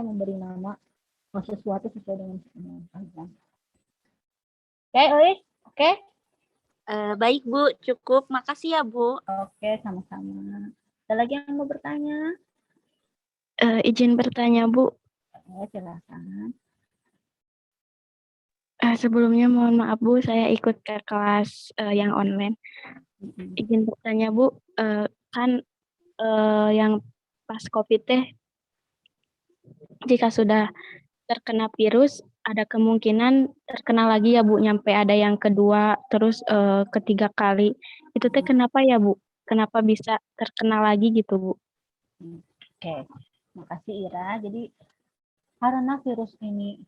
bisa memberi nama sesuatu sesuai dengan panjang. Oke, Oi? Oke? Baik, Bu. Cukup. Makasih ya, Bu. Oke, sama-sama. Ada lagi yang mau bertanya? Izin bertanya, Bu. Silakan. Sebelumnya mohon maaf, Bu, saya ikut ke kelas yang online. Izin bertanya, Bu, kan yang pas COVID teh, jika sudah terkena virus, ada kemungkinan terkena lagi ya, Bu, nyampe ada yang kedua, terus ketiga kali. Itu teh kenapa ya, Bu? Kenapa bisa terkena lagi gitu, Bu? Oke, makasih Ira. Jadi karena virus ini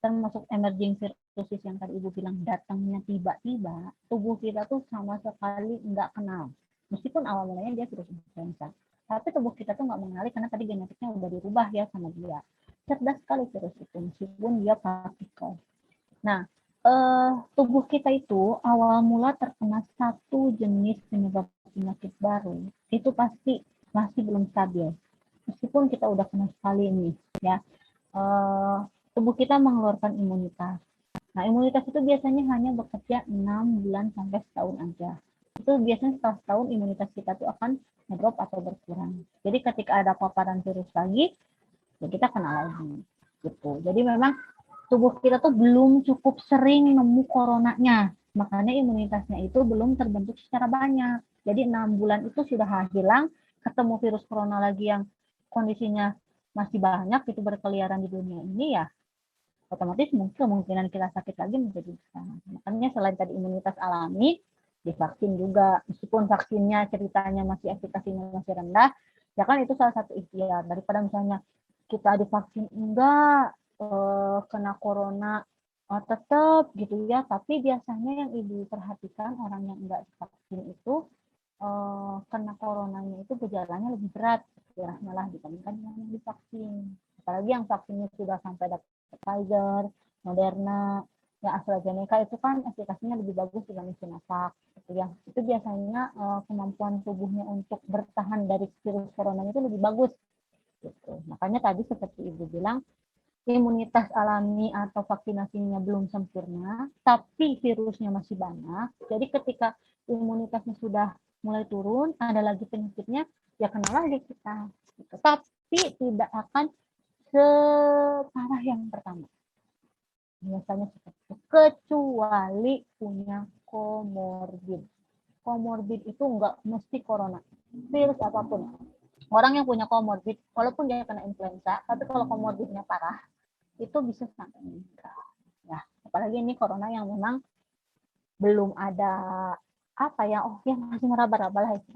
termasuk emerging viruses yang tadi Ibu bilang datangnya tiba-tiba, tubuh kita tuh sama sekali nggak kenal. Meskipun awal mulanya dia virus influenza, tapi tubuh kita tuh nggak mengenali karena tadi genetiknya udah dirubah ya sama dia. Cerdas sekali virus itu, meskipun dia partikel. Nah, tubuh kita itu awal mula terkena satu jenis penyebab penyakit baru, itu pasti masih belum stabil. Meskipun kita udah kena sekali nih, ya, tubuh kita mengeluarkan imunitas. Nah, imunitas itu biasanya hanya bekerja 6 bulan sampai setahun aja. Itu biasanya setelah setahun imunitas kita tuh akan ngedrop atau berkurang. Jadi ketika ada paparan virus lagi, ya kita kena lagi. Gitu. Jadi memang tubuh kita tuh belum cukup sering nemu coronanya. Makanya imunitasnya itu belum terbentuk secara banyak. Jadi 6 bulan itu sudah hilang, ketemu virus corona lagi yang kondisinya masih banyak itu berkeliaran di dunia ini, ya otomatis mungkin kemungkinan kita sakit lagi menjadi besar. Makanya selain tadi imunitas alami, divaksin juga, meskipun vaksinnya ceritanya masih efikasinya masih rendah, ya kan itu salah satu ikhtiar. Daripada misalnya kita divaksin enggak, kena corona tetap gitu ya, tapi biasanya yang Ibu perhatikan orang yang enggak divaksin itu kena coronanya itu gejalanya lebih berat ya, malah dibandingkan yang divaksin. Apalagi yang vaksinnya sudah sampai dapat Pfizer, Moderna, ya AstraZeneca itu kan efikasinya lebih bagus dibanding Sinovac. Gitu ya. Itu biasanya kemampuan tubuhnya untuk bertahan dari virus corona itu lebih bagus. Gitu. Makanya tadi seperti Ibu bilang, imunitas alami atau vaksinasinya belum sempurna, tapi virusnya masih banyak. Jadi ketika imunitasnya sudah mulai turun, ada lagi penyakitnya, ya kena lagi kita. Gitu. Tapi tidak akan separah yang pertama. Biasanya seperti itu. Kecuali punya komorbid. Komorbid itu enggak mesti corona. Virus apapun. Orang yang punya komorbid, walaupun dia kena influenza, tapi kalau komorbidnya parah, itu bisa sampai meninggal. Ya, apalagi ini corona yang memang belum ada apa ya, oh ya masih meraba-raba lah itu.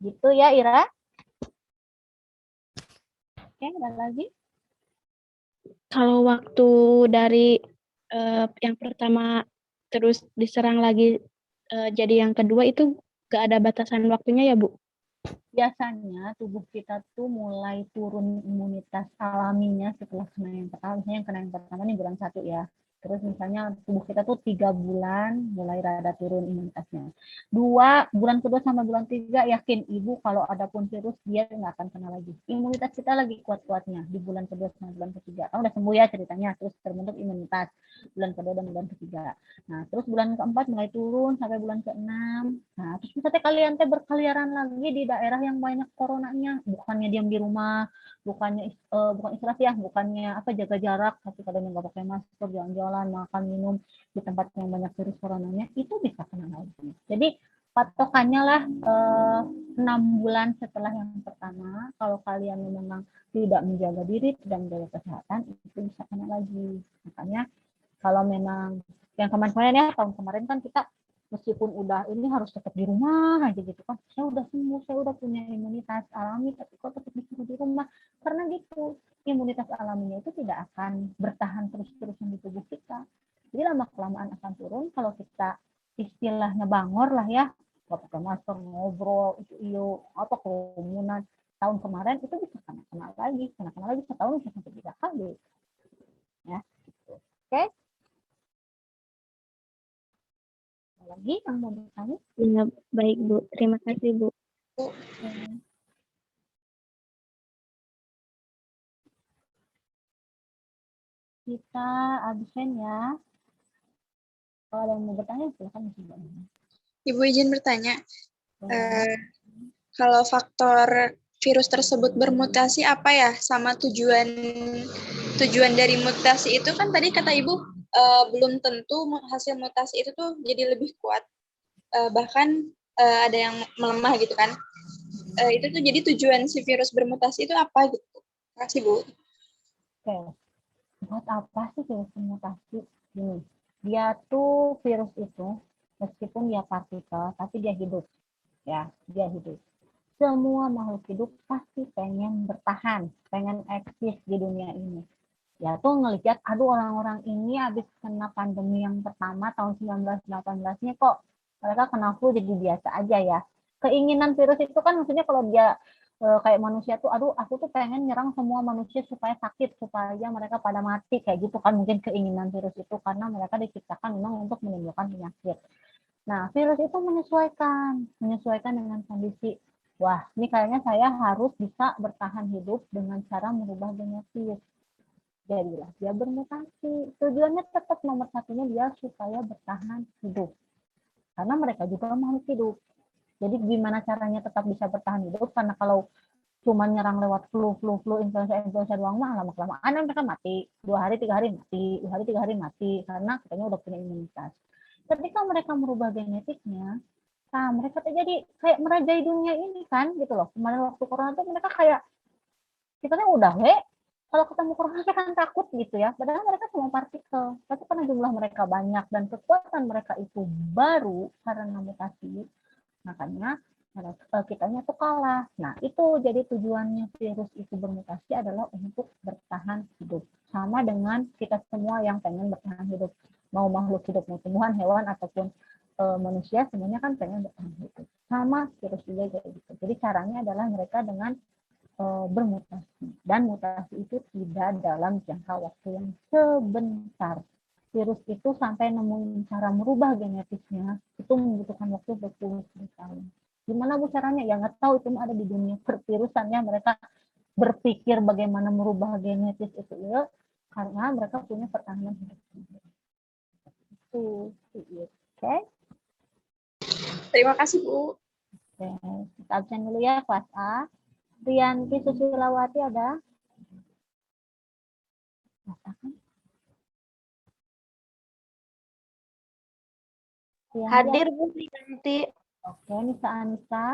Gitu ya Ira. Oke, ada lagi? Kalau waktu dari yang pertama terus diserang lagi jadi yang kedua itu gak ada batasan waktunya ya, Bu? Biasanya tubuh kita tuh mulai turun imunitas alaminya setelah kena yang pertama. Misalnya yang kena yang pertama ini bulan 1 ya. Terus misalnya tubuh kita tuh 3 bulan mulai rada turun imunitasnya. 2 bulan kedua sama bulan 3 yakin Ibu kalau ada pun virus dia nggak akan kena lagi. Imunitas kita lagi kuat-kuatnya di bulan kedua sama bulan ketiga. Oh, udah sembuh ya ceritanya. Terus terbentuk imunitas bulan kedua dan bulan ketiga. Nah, terus bulan keempat mulai turun sampai bulan keenam. Nah, terus misalnya kalian teh berkeliaran lagi di daerah yang banyak coronanya, bukannya diam di rumah, bukannya bukan istirahat ya, bukannya apa jaga jarak, tapi kadang nggak pakai masker, jalan-jalan, makan minum di tempat yang banyak virus coronanya, itu bisa kena lagi. Jadi patokannya lah 6 bulan setelah yang pertama, kalau kalian memang tidak menjaga diri, tidak menjaga kesehatan, itu bisa kena lagi. Makanya kalau memang yang kemarin-kemarin ya, tahun kemarin kan kita meskipun udah ini harus tetap di rumah aja gitu kan, saya udah sembuh, saya udah punya imunitas alami, tapi kok tetap disuruh di rumah, karena gitu imunitas alaminya itu tidak akan bertahan terus-terusan di tubuh kita, jadi lama kelamaan akan turun kalau kita istilahnya bangor lah ya, nggak pakai masker, ngobrol itu iyo apa kerumunan. Tahun kemarin itu bisa kena lagi setahun bisa sampai 3 kali ya. Oke, lagi yang mau bertanya? Ya, baik Bu, terima kasih Bu. Oke. kita absen ya. Kalau ada yang mau bertanya, silakan coba. Ibu izin bertanya, Boleh. kalau faktor virus tersebut bermutasi apa ya, sama tujuan dari mutasi itu kan tadi kata Ibu belum tentu hasil mutasi itu tuh jadi lebih kuat, bahkan ada yang melemah gitu kan. Itu tuh jadi tujuan si virus bermutasi itu apa gitu. Terima kasih Bu. Oke. Buat apa sih virus bermutasi? Gini, dia tuh virus itu meskipun dia partikel, tapi dia hidup. Ya, dia hidup. Semua makhluk hidup pasti pengen bertahan, pengen eksis di dunia ini. Ya tuh ngelihat, aduh orang-orang ini habis kena pandemi yang pertama tahun 1918 nih kok mereka kena flu jadi biasa aja ya. Keinginan virus itu kan maksudnya kalau dia kayak manusia tuh, aduh aku tuh pengen nyerang semua manusia supaya sakit, supaya mereka pada mati, kayak gitu kan mungkin keinginan virus itu, karena mereka diciptakan memang untuk menimbulkan penyakit. Nah, virus itu menyesuaikan dengan kondisi. Wah, ini kayaknya saya harus bisa bertahan hidup dengan cara merubah genetis. Jadilah dia bermutasi. Tujuannya tetap nomor satunya dia supaya bertahan hidup. Karena mereka juga makhluk hidup. Jadi gimana caranya tetap bisa bertahan hidup? Karena kalau cuma nyerang lewat flu, influenza doang mah lama-kelamaan mereka mati. 2 hari, 3 hari mati. 2 hari, 3 hari mati. Karena katanya udah punya imunitas. Ketika mereka merubah genetiknya, nah mereka terjadi kayak merajai dunia ini kan, gitu loh. Kemarin waktu corona tuh mereka kayak, kita udah kalau ketemu corona kan takut gitu ya. Padahal mereka cuma partikel. Tapi karena jumlah mereka banyak dan kekuatan mereka itu baru karena mutasi, makanya kitanya tuh kalah. Nah, itu jadi tujuannya virus itu bermutasi adalah untuk bertahan hidup. Sama dengan kita semua yang pengen bertahan hidup. Mau makhluk hidup, mau tumbuhan, hewan, ataupun manusia, semuanya kan pengen bertahan hidup. Sama virus juga kayak gitu. Jadi caranya adalah mereka dengan bermutasi. Dan mutasi itu tidak dalam jangka waktu yang sebentar. Virus itu sampai nemuin cara merubah genetisnya, itu membutuhkan waktu berpuluh-puluh tahun. Gimana Bu caranya? Ya nggak tahu, itu ada di dunia pervirusannya. Mereka berpikir bagaimana merubah genetis itu ya, karena mereka punya pertahanan hidup. Oke. Terima kasih Bu. Oke, kita absen dulu ya kelas A. Rianti Susilawati ada? Hadir Bu nanti. Oke, Nisa Anissa.